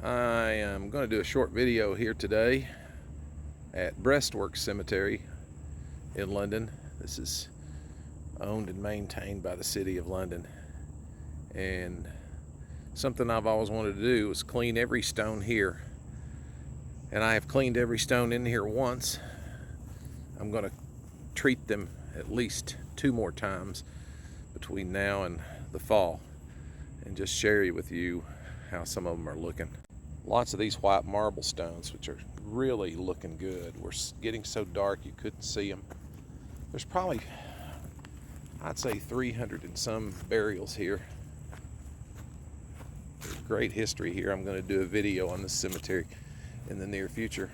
I am going to do a short video here today at Breastworks Cemetery in London. This is owned and maintained by the City of London, and something I've always wanted to do is clean every stone here, and I have cleaned every stone in here once. I'm going to treat them at least 2 more times between now and the fall and just share with you how some of them are looking. Lots of these white marble stones, which are really looking good. We're getting so dark you couldn't see them. There's probably, I'd say, 300 and some burials here. There's great history here. I'm going to do a video on this cemetery in the near future.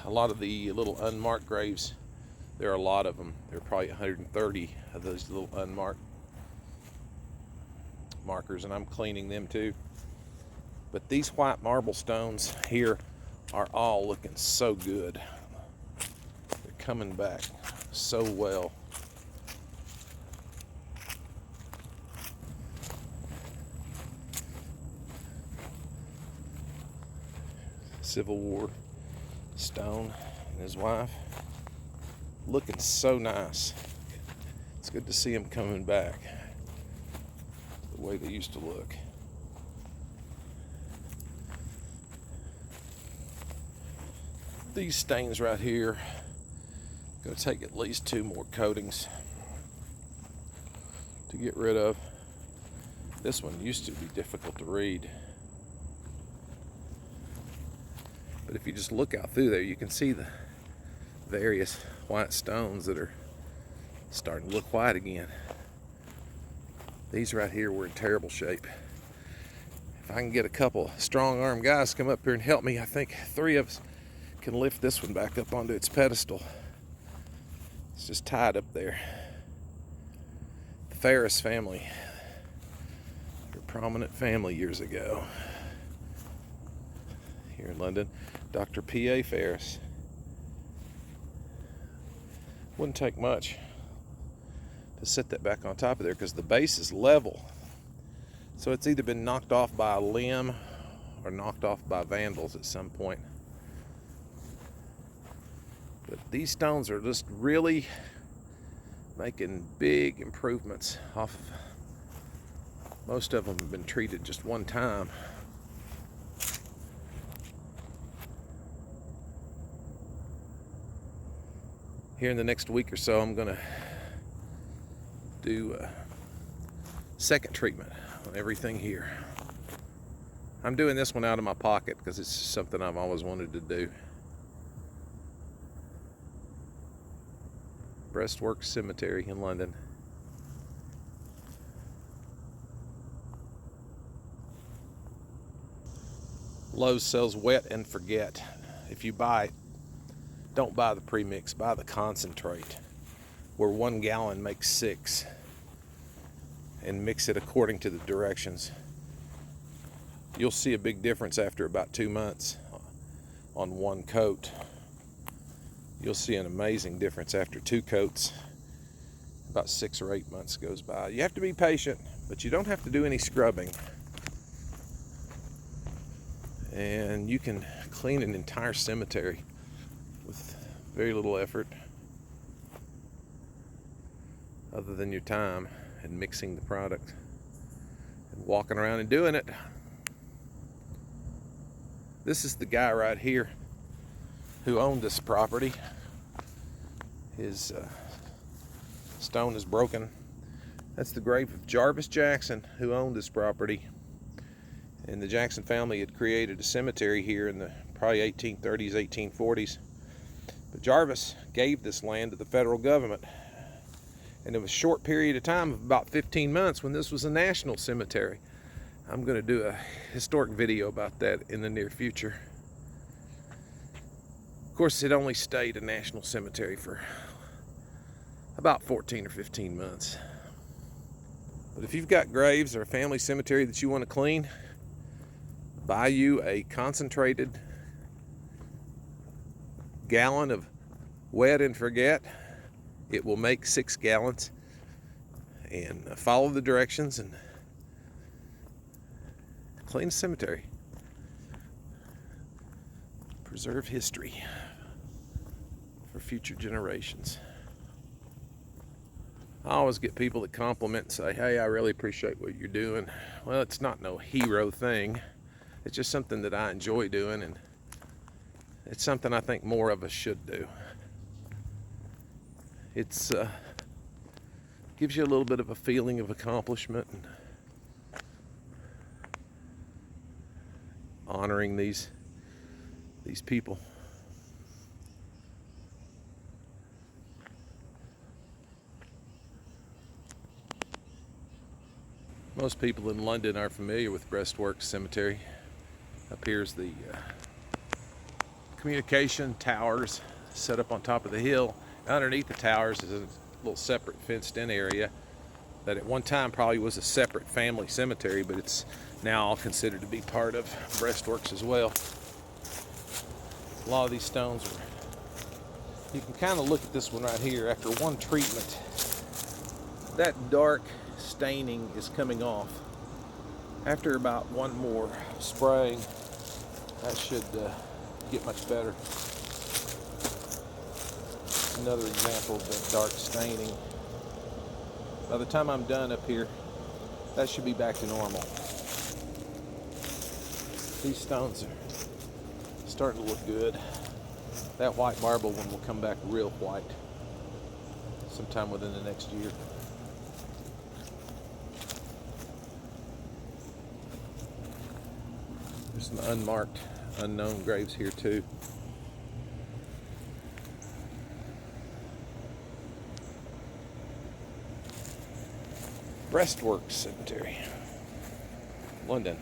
A lot of the little unmarked graves, there are a lot of them. There are probably 130 of those little unmarked markers, and I'm cleaning them too. But these white marble stones here are all looking so good. They're coming back so well. Civil War stone and his wife, looking so nice. It's good to see them coming back the way they used to look. These stains right here, going to take at least 2 more coatings to get rid of. This one used to be difficult to read, but if you just look out through there, you can see the various white stones that are starting to look white again. These right here were in terrible shape. If I can get a couple strong-armed guys to come up here and help me, I think 3 of us can lift this one back up onto its pedestal. It's just tied up there. The Ferris family, a prominent family years ago here in London. Dr. P.A. Ferris. Wouldn't take much to set that back on top of there because the base is level. So it's either been knocked off by a limb or knocked off by vandals at some point. But these stones are just really making big improvements off of, most of them have been treated just one time. Here in the next week or so, I'm gonna do a second treatment on everything here. I'm doing this one out of my pocket because it's something I've always wanted to do. Breastworks Cemetery in London. Lowe's sells wet and forget. If you buy it, don't buy the premix, buy the concentrate, where 1 gallon makes 6, and mix it according to the directions. You'll see a big difference after about 2 months on 1 coat. You'll see an amazing difference after 2 coats. About 6 or 8 months goes by. You have to be patient, but you don't have to do any scrubbing. And you can clean an entire cemetery with very little effort other than your time and mixing the product and walking around and doing it. This is the guy right here who owned this property. His stone is broken. That's the grave of Jarvis Jackson, who owned this property. And the Jackson family had created a cemetery here in the probably 1830s, 1840s. But Jarvis gave this land to the federal government. And it was a short period of time of about 15 months when this was a national cemetery. I'm going to do a historic video about that in the near future. Of course, it only stayed a national cemetery for about 14 or 15 months. But if you've got graves or a family cemetery that you want to clean, buy you a concentrated gallon of wet and forget. It will make 6 gallons, and follow the directions and Clean the cemetery. Preserve history for future generations. I always get people that compliment and say, hey, I really appreciate what you're doing. Well, it's not no hero thing. It's just something that I enjoy doing, and it's something I think more of us should do. It's gives you a little bit of a feeling of accomplishment and honoring these people. Most people in London are familiar with Breastworks Cemetery. Up here's the communication towers set up on top of the hill. Underneath the towers is a little separate fenced-in area that at one time probably was a separate family cemetery, but it's now all considered to be part of Breastworks as well. A lot of these stones are, you can kind of look at this one right here. After one treatment, that dark staining is coming off. After about one more spraying, that should get much better. Another example of that dark staining. By the time I'm done up here, that should be back to normal. These stones are starting to look good. That white marble one will come back real white sometime within the next year. There's some unmarked, unknown graves here too. Breastworks Cemetery, London.